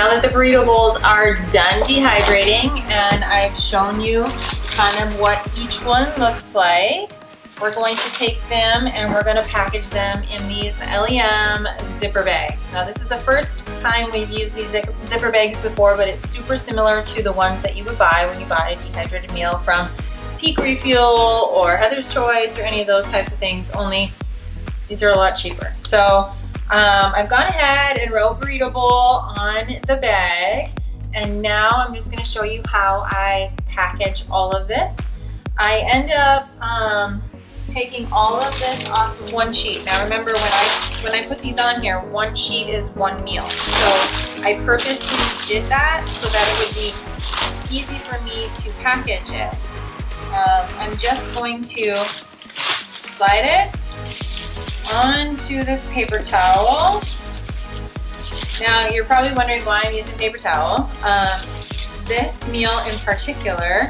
now that the burrito bowls are done dehydrating and I've shown you kind of what each one looks like, we're going to take them and we're going to package them in these LEM zipper bags. Now this is the first time we've used these zipper bags before, but it's super similar to the ones that you would buy when you buy a dehydrated meal from Peak Refuel or Heather's Choice or any of those types of things, only these are a lot cheaper. So I've gone ahead and wrote burrito bowl on the bag, and now I'm just going to show you how I package all of this. I end up taking all of this off of one sheet. Now remember, when I put these on here, one sheet is one meal. So I purposely did that so that it would be easy for me to package it. I'm just going to slide it onto this paper towel. Now you're probably wondering why I'm using paper towel. This meal in particular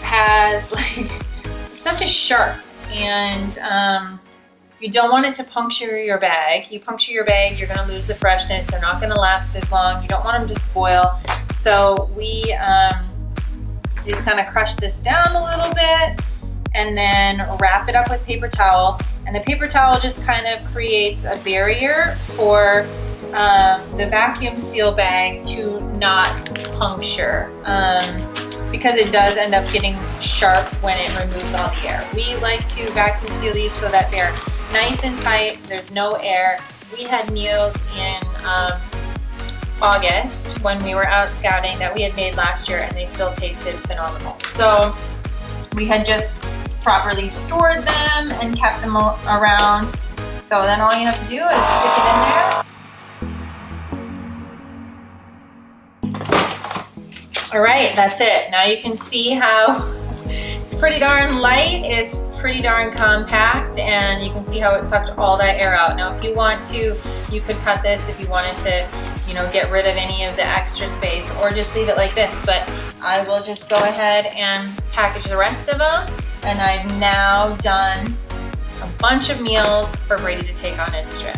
has stuff is sharp, and you don't want it to puncture your bag. You puncture your bag, you're going to lose the freshness. They're not going to last as long. You don't want them to spoil. So we just kind of crush this down a little bit and then wrap it up with paper towel. And the paper towel just kind of creates a barrier for the vacuum seal bag to not puncture, because it does end up getting sharp when it removes all the air. We like to vacuum seal these so that they're nice and tight, so there's no air. We had meals in August when we were out scouting that we had made last year, and they still tasted phenomenal. So we had just properly stored them and kept them around. So then all you have to do is stick it in there. All right, that's it. Now you can see how it's pretty darn light, it's pretty darn compact, and you can see how it sucked all that air out. Now if you want to, you could cut this if you wanted to, get rid of any of the extra space, or just leave it like this. But I will just go ahead and package the rest of them. And I've now done a bunch of meals for Brady to take on his trip.